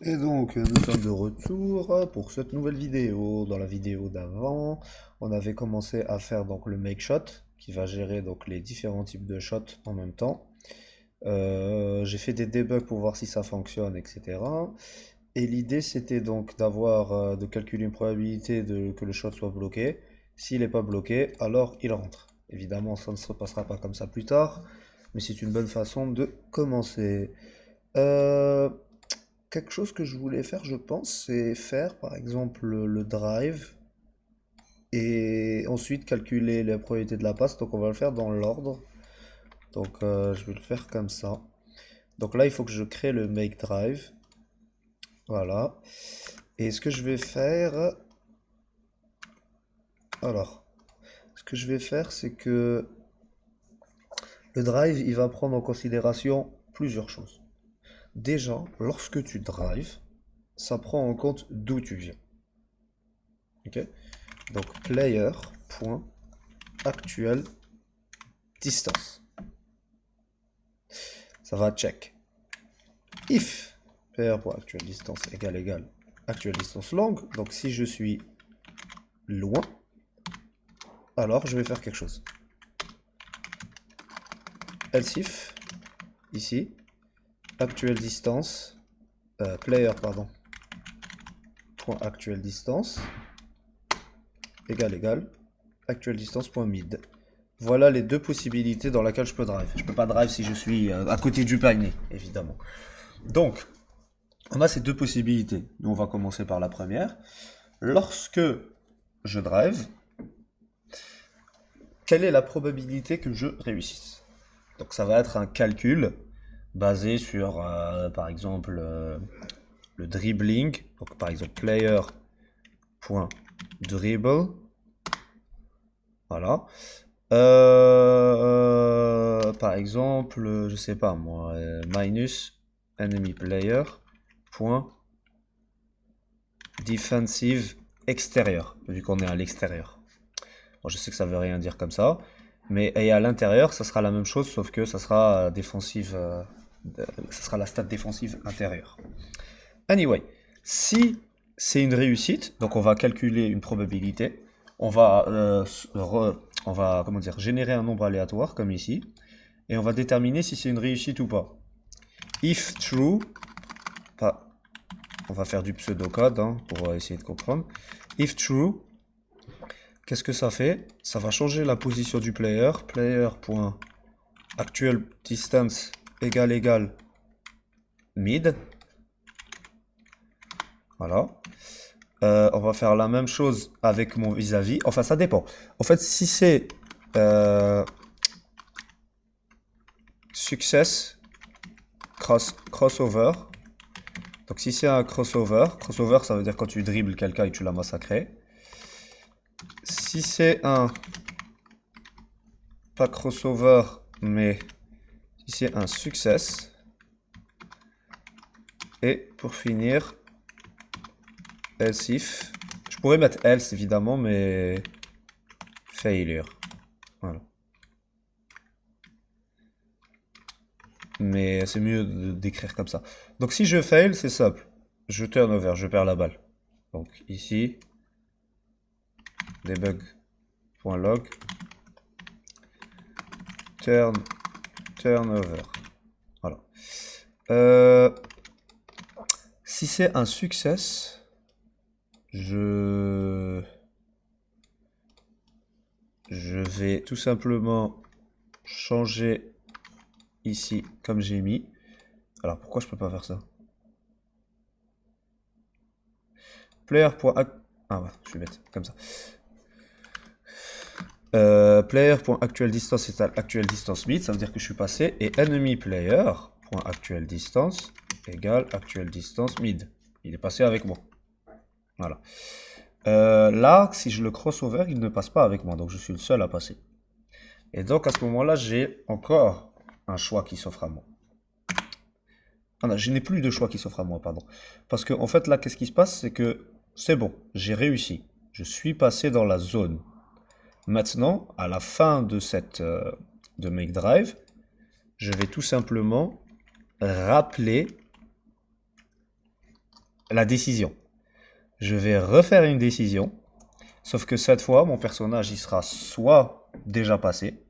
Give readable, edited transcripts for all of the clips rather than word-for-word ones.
Et donc, nous sommes de retour pour cette nouvelle vidéo. Dans la vidéo d'avant, on avait commencé à faire donc le make shot, qui va gérer donc les différents types de shots en même temps. J'ai fait des debugs pour voir si ça fonctionne, etc. Et l'idée c'était donc de calculer une probabilité que le shot soit bloqué. S'il n'est pas bloqué, alors il rentre. Évidemment, ça ne se passera pas comme ça plus tard, mais c'est une bonne façon de commencer. Euh, Quelque chose que je voulais faire, je pense, c'est faire par exemple le drive et ensuite calculer les probabilités de la passe. Donc on va le faire dans l'ordre. Donc je vais le faire comme ça. Donc là, il faut que je crée le make drive. Voilà. Et ce que je vais faire, alors, ce que je vais faire, c'est que le drive, il va prendre en considération plusieurs choses. Déjà, lorsque tu drives, ça prend en compte d'où tu viens. Ok? Donc player.actual distance. Ça va check. If player.actual distance égale actual distance longue, donc si je suis loin, alors je vais faire quelque chose. Else if, ici, actual distance, player, pardon, point actual distance, actual distance point mid. Voilà les deux possibilités dans lesquelles je peux drive. Je peux pas drive si je suis à côté du panier, évidemment. Donc, on a ces deux possibilités. Nous, on va commencer par la première. Lorsque je drive, quelle est la probabilité que je réussisse? Donc ça va être un calcul basé sur, par exemple, le dribbling. Donc par exemple, player.dribble. Voilà. Par exemple, je sais pas moi, minus enemy player point defensive extérieur, vu qu'on est à l'extérieur. Bon, je sais que ça veut rien dire comme ça, mais et à l'intérieur, ça sera la même chose, sauf que ça sera défensive, ça sera la stat défensive intérieure. Anyway, si c'est une réussite, donc on va calculer une probabilité, on va comment dire, générer un nombre aléatoire comme ici, et on va déterminer si c'est une réussite ou pas. If true, pas, on va faire du pseudocode hein, pour essayer de comprendre. If true, qu'est-ce que ça fait? Ça va changer la position du player. Player.actual distance égale mid. Voilà. On va faire la même chose avec mon vis-à-vis. Enfin, ça dépend. En fait, si c'est success crossover. Donc si c'est un crossover ça veut dire quand tu dribbles quelqu'un et tu l'as massacré. Si c'est un pas crossover mais si c'est un success. Et pour finir, else if. Je pourrais mettre else évidemment mais failure. Voilà. Mais c'est mieux d'écrire comme ça. Donc si je fail, c'est simple. Je turnover, je perds la balle. Donc ici, debug.log, turnover. Voilà. Si c'est un success, je vais tout simplement changer ici comme j'ai mis. Alors pourquoi je peux pas faire ça? Player.act. Ah ouais, je suis bête, comme ça. Player.actual distance est actual distance mid, ça veut dire que je suis passé. Et enemy player.actual distance égale actual distance mid. Il est passé avec moi. Voilà. Là, si je le crossover, il ne passe pas avec moi, donc je suis le seul à passer. Et donc à ce moment-là, j'ai encore un choix qui s'offre à moi. Ah non, je n'ai plus de choix qui s'offre à moi, pardon. Parce que en fait là, qu'est-ce qui se passe, c'est que c'est bon, j'ai réussi. Je suis passé dans la zone. Maintenant, à la fin de cette de make drive, je vais tout simplement rappeler la décision. Je vais refaire une décision, sauf que cette fois, mon personnage, il sera soit déjà passé,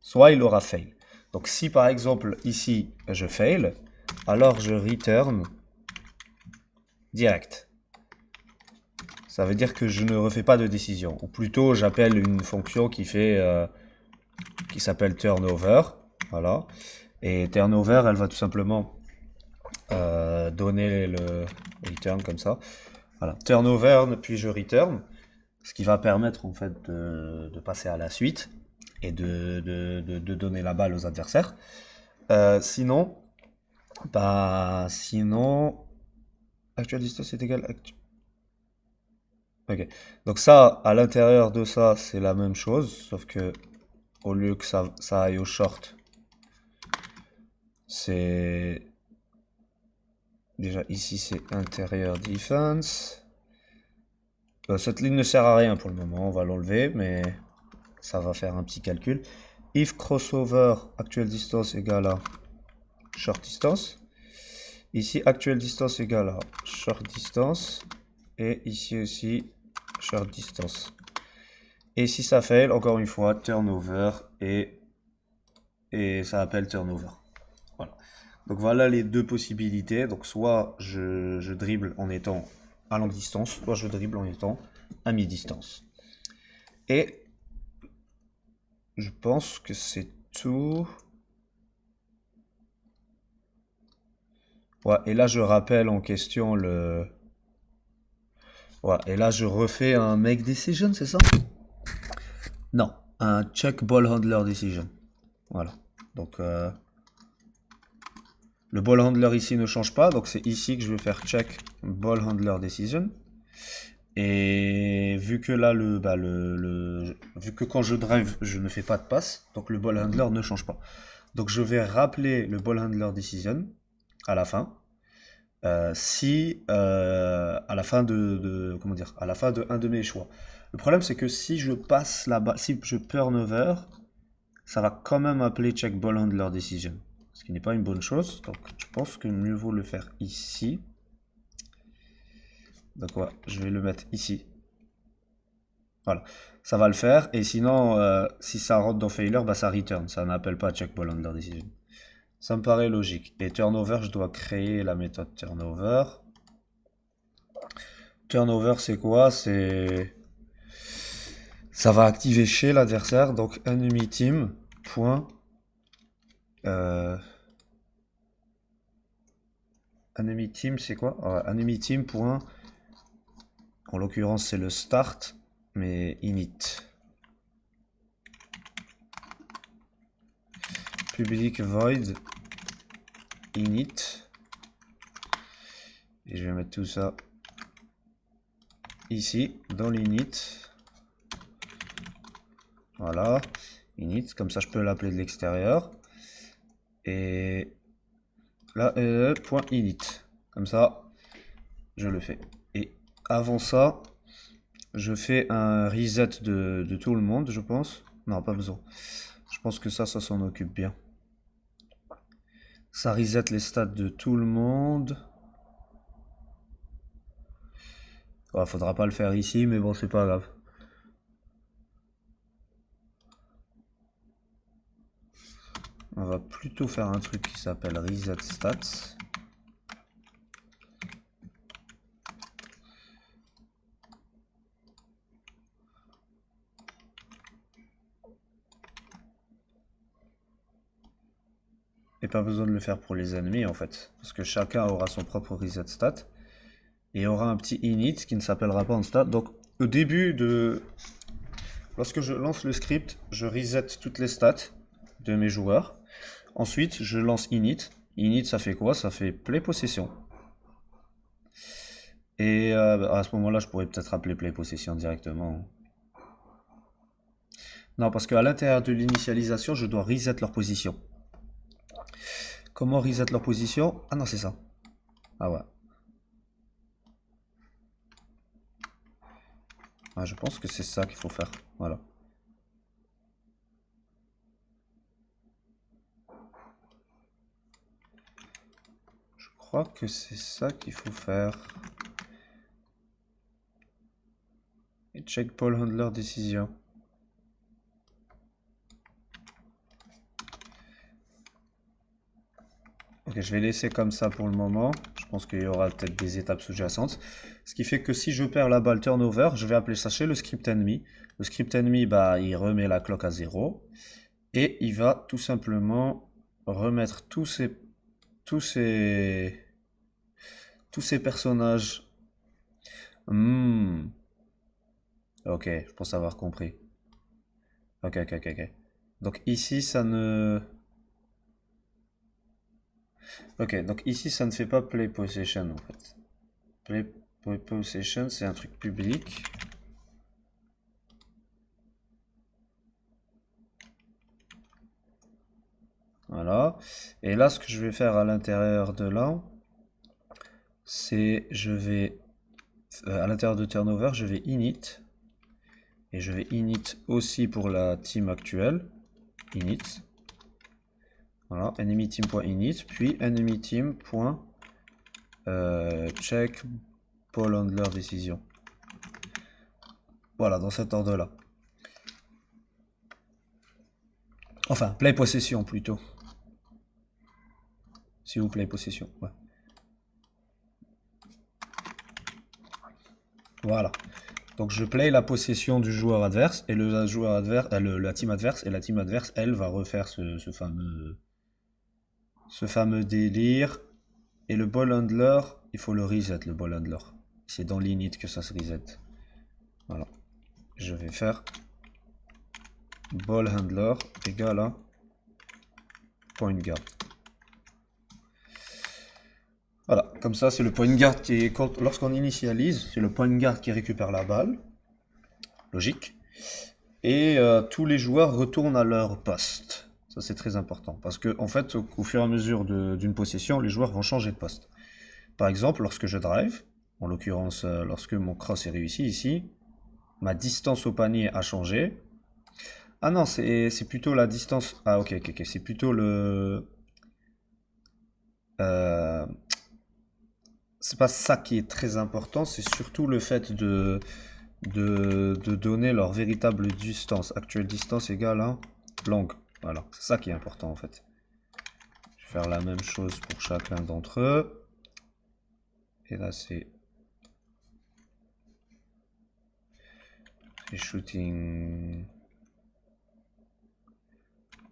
soit il aura fail. Donc si par exemple ici je fail, alors je return direct. Ça veut dire que je ne refais pas de décision. Ou plutôt j'appelle une fonction qui s'appelle turnover. Voilà. Et turnover, elle va tout simplement donner le return comme ça. Voilà. Turnover, puis je return. Ce qui va permettre en fait de passer à la suite et de donner la balle aux adversaires. Sinon, actual distance est égal ok. Donc ça, à l'intérieur de ça, c'est la même chose, sauf que au lieu que ça aille au short, c'est déjà ici c'est intérieur defense. Cette ligne ne sert à rien pour le moment, on va l'enlever, mais ça va faire un petit calcul. If crossover actual distance égale à short distance. Ici, actual distance égale à short distance. Et ici aussi, short distance. Et si ça fail, encore une fois, turnover et ça appelle turnover. Voilà. Donc voilà les deux possibilités. Donc soit je dribble en étant à longue distance, soit je dribble en étant à mi-distance. Et je pense que c'est tout. Ouais, et là je rappelle en question le... Ouais, et là je refais un make decision, c'est ça? Non, un check ball handler decision. Voilà. Donc le ball handler ici ne change pas, donc c'est ici que je vais faire check ball handler decision. Et vu que là vu que quand je drive je ne fais pas de passe, donc le ball handler ne change pas. Donc je vais rappeler le ball handler decision à la fin. Si à la fin comment dire, à la fin de un de mes choix. Le problème c'est que si je passe là-bas, si je turnover, ça va quand même appeler check ball handler decision, ce qui n'est pas une bonne chose. Donc je pense que mieux vaut le faire ici. Donc ouais, je vais le mettre ici. Voilà, ça va le faire. Et sinon, si ça rentre dans failure, bah ça return. Ça n'appelle pas check ball handler decision. Ça me paraît logique. Et turnover, je dois créer la méthode turnover. Turnover, c'est quoi? Ça va activer chez l'adversaire, donc enemy team. Enemy team, c'est quoi? Enemy team. En l'occurrence, c'est le start, mais init. Public void init. Et je vais mettre tout ça ici, dans l'init. Voilà, init, comme ça je peux l'appeler de l'extérieur. Et là, point init. Comme ça, je le fais. Et avant ça, je fais un reset de tout le monde, je pense. Non, pas besoin. Je pense que ça s'en occupe bien. Ça reset les stats de tout le monde. Ouais, faudra pas le faire ici, mais bon, c'est pas grave. On va plutôt faire un truc qui s'appelle reset stats. Et pas besoin de le faire pour les ennemis en fait, parce que chacun aura son propre reset stat. Et aura un petit init qui ne s'appellera pas en stat. Donc au début de... Lorsque je lance le script, je reset toutes les stats de mes joueurs. Ensuite, je lance init. Init, ça fait quoi? Ça fait play possession. Et à ce moment-là, je pourrais peut-être appeler play possession directement. Non, parce qu'à l'intérieur de l'initialisation, je dois reset leur position. Comment reset leur position? Ah non, c'est ça. Ah ouais. Ah, je pense que c'est ça qu'il faut faire. Voilà. Je crois que c'est ça qu'il faut faire. Et check ball handler décision. Ok, je vais laisser comme ça pour le moment. Je pense qu'il y aura peut-être des étapes sous-jacentes. Ce qui fait que si je perds la balle turnover, je vais appeler ça chez le script ennemi. Le script ennemi, bah, il remet la clock à 0. Et il va tout simplement remettre tous ces, tous ces personnages. Ok, je pense avoir compris. Ok. Donc ici, ça ne... Ok, donc ici, ça ne fait pas play possession en fait. Play possession, c'est un truc public. Voilà. Et là, ce que je vais faire à l'intérieur de là, c'est je vais à l'intérieur de turnover, je vais init. Et je vais init aussi pour la team actuelle. Init. Voilà, enemy team.init, puis enemy team.check ball handler décision. Voilà, dans cet ordre-là. Enfin, play possession plutôt. S'il vous plaît, possession. Ouais. Voilà. Donc je play la possession du joueur adverse et le joueur adverse, la team adverse, et la team adverse, elle, va refaire ce fameux délire. Et le ball handler, il faut le reset, le ball handler. C'est dans l'init que ça se reset. Voilà. Je vais faire ball handler égale à point guard. Voilà, comme ça c'est le point guard qui est, lorsqu'on initialise, c'est le point guard qui récupère la balle. Logique. Et tous les joueurs retournent à leur poste. Ça c'est très important. Parce que en fait, au fur et à mesure d'une possession, les joueurs vont changer de poste. Par exemple, lorsque je drive, en l'occurrence lorsque mon cross est réussi ici, ma distance au panier a changé. Ah non, c'est plutôt la distance. Ah ok. C'est plutôt le... Euh, c'est pas ça qui est très important, c'est surtout le fait de donner leur véritable distance. Actuelle distance égale à longue. Voilà, c'est ça qui est important en fait. Je vais faire la même chose pour chacun d'entre eux. Et là c'est shooting...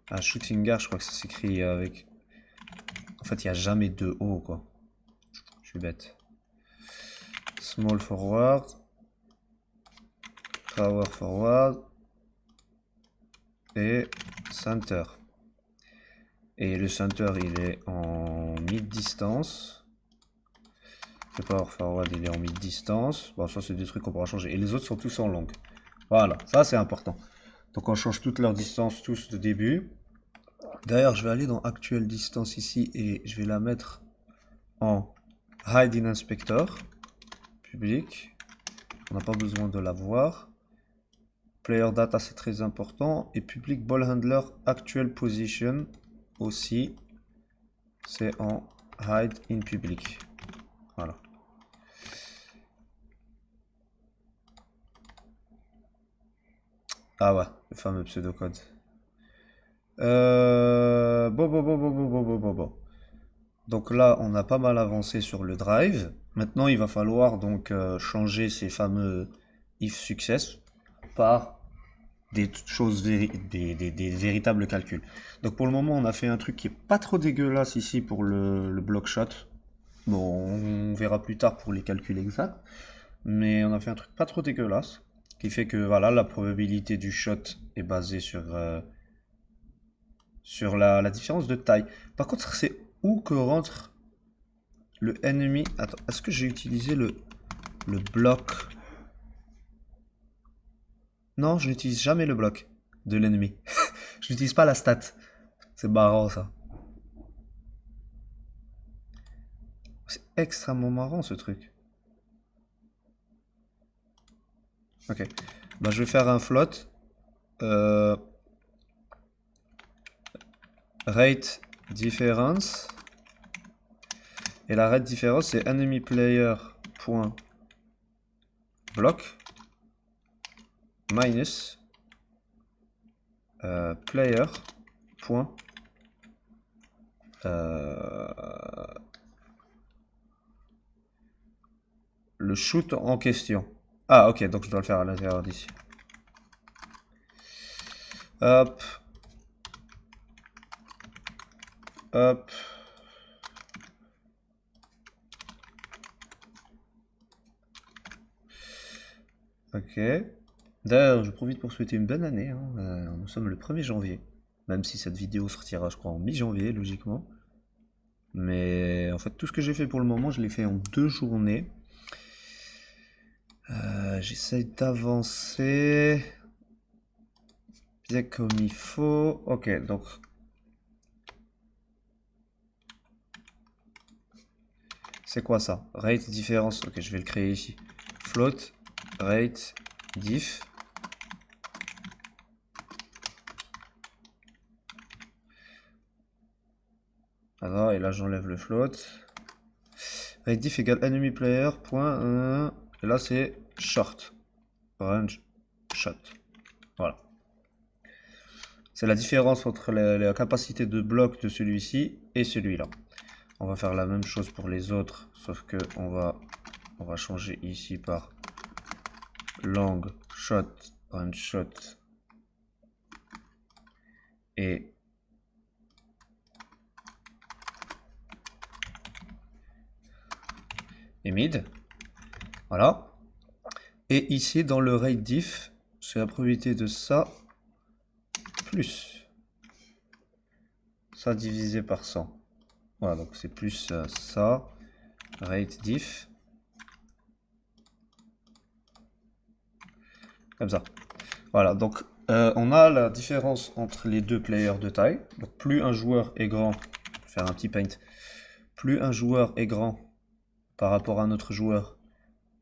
Ah, shooting guard, je crois que ça s'écrit avec... En fait, il n'y a jamais de haut, quoi. Je suis bête. Small forward. Power forward. Et center. Et le center, il est en mid-distance. Le power forward, il est en mid-distance. Bon, ça, c'est des trucs qu'on pourra changer. Et les autres sont tous en longue. Voilà, ça, c'est important. Donc, on change toute leur distance, tous de début. D'ailleurs, je vais aller dans actuelle distance ici et je vais la mettre en hide in inspector. Public. On n'a pas besoin de la voir. Player data, c'est très important. Et public ball handler actual position aussi. C'est en hide in public. Voilà. Ah ouais, le fameux pseudocode. Bon. Donc là, on a pas mal avancé sur le drive. Maintenant, il va falloir donc changer ces fameux if success par des choses des véritables calculs. Donc pour le moment, on a fait un truc qui est pas trop dégueulasse ici pour le block shot. Bon, on verra plus tard pour les calculs exacts. Mais on a fait un truc pas trop dégueulasse. Qui fait que voilà, la probabilité du shot est basée sur la différence de taille. Par contre, c'est où que rentre le ennemi. Attends, est-ce que j'ai utilisé le bloc? Non, je n'utilise jamais le bloc de l'ennemi. Je n'utilise pas la stat. C'est marrant ça. C'est extrêmement marrant ce truc. Ok. Bah, je vais faire un float. Rate difference. Et la rate différence, c'est enemy player.block minus player. Le shoot en question. Ah, ok, donc je dois le faire à l'intérieur d'ici. Hop. Hop. Ok. D'ailleurs, je profite pour souhaiter une bonne année, hein. Nous sommes le 1er janvier. Même si cette vidéo sortira, je crois, en mi-janvier, logiquement. Mais en fait, tout ce que j'ai fait pour le moment, je l'ai fait en 2 journées. J'essaye d'avancer bien comme il faut. Ok, donc c'est quoi ça? Rate différence. Ok, je vais le créer ici. Float rate diff. Alors, et là j'enlève le float. Rate diff égale enemy player point. Et là c'est short. Range shot. Voilà. C'est la différence entre la capacité de bloc de celui-ci et celui-là. On va faire la même chose pour les autres, sauf que on va changer ici par long shot, range shot et mid. Voilà. Et ici dans le rate diff, c'est la probabilité de ça plus ça divisé par 100. Voilà, donc c'est plus ça, rate diff, comme ça. Voilà, donc on a la différence entre les deux players de taille. Donc plus un joueur est grand, je vais faire un petit paint, plus un joueur est grand par rapport à un autre joueur,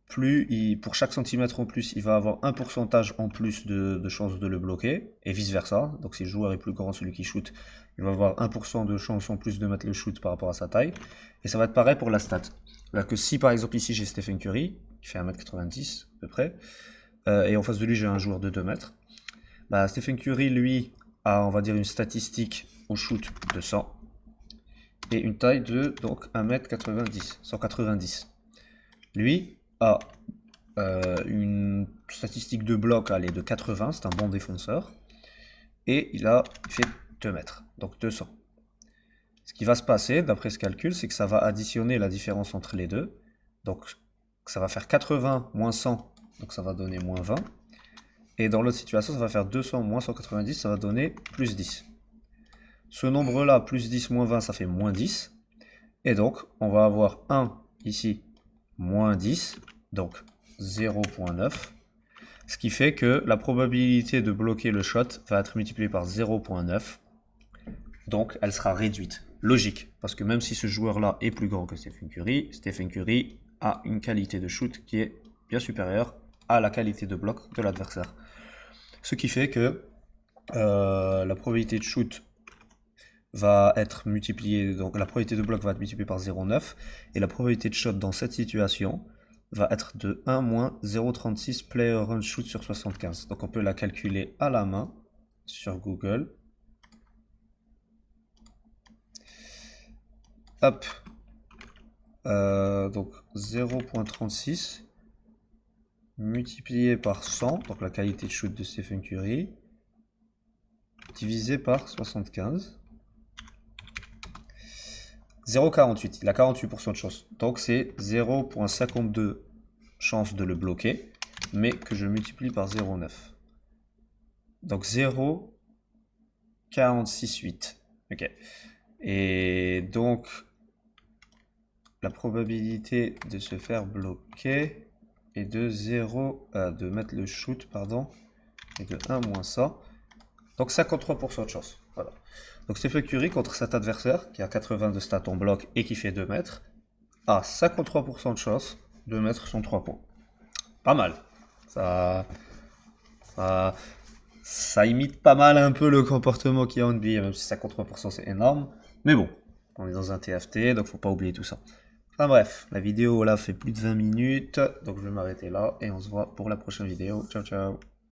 plus pour chaque centimètre en plus, il va avoir un pourcentage en plus de chances de le bloquer, et vice versa. Donc si le joueur est plus grand, celui qui shoot, il va avoir 1% de chance en plus de mettre le shoot par rapport à sa taille. Et ça va être pareil pour la stat. Là que si par exemple ici j'ai Stephen Curry, qui fait 1m90 à peu près, et en face de lui j'ai un joueur de 2 mètres, bah, Stephen Curry lui a on va dire une statistique au shoot de 100 et une taille de donc 1m90, 190. Lui a une statistique de bloc allez, de 80, c'est un bon défenseur, et il a fait 2 mètres, donc 200. Ce qui va se passer, d'après ce calcul, c'est que ça va additionner la différence entre les deux, donc ça va faire 80 moins 100, donc ça va donner moins 20, et dans l'autre situation, ça va faire 200 moins 190, ça va donner plus 10. Ce nombre-là, plus 10 moins 20, ça fait moins 10, et donc on va avoir 1 ici, moins 10, donc 0.9, ce qui fait que la probabilité de bloquer le shot va être multipliée par 0.9, donc elle sera réduite. Logique, parce que même si ce joueur-là est plus grand que Stephen Curry a une qualité de shoot qui est bien supérieure à la qualité de bloc de l'adversaire. Ce qui fait que la probabilité de shoot va être multipliée, donc la probabilité de bloc va être multipliée par 0.9, et la probabilité de shot dans cette situation va être de 1 moins 0.36 player run shoot sur 75. Donc on peut la calculer à la main sur Google. Hop. Donc 0.36 multiplié par 100, donc la qualité de shoot de Stephen Curry, divisé par 75. 0,48, il a 48% de chance. Donc c'est 0,52 chance de le bloquer, mais que je multiplie par 0,9. Donc 0,468. Ok. Et donc la probabilité de se faire bloquer est de 0, de mettre le shoot, pardon, est de 1 moins ça. Donc 53% de chance. Voilà. Donc Stephen Curry contre cet adversaire qui a 80 de stats en bloc et qui fait 2 mètres a 53% de chance de mettre son 3 points. Pas mal. Ça imite pas mal un peu le comportement qu'il y a en NBA, même si 53% c'est énorme. Mais bon, on est dans un TFT, donc faut pas oublier tout ça. Enfin bref, la vidéo là fait plus de 20 minutes, donc je vais m'arrêter là et on se voit pour la prochaine vidéo. Ciao ciao.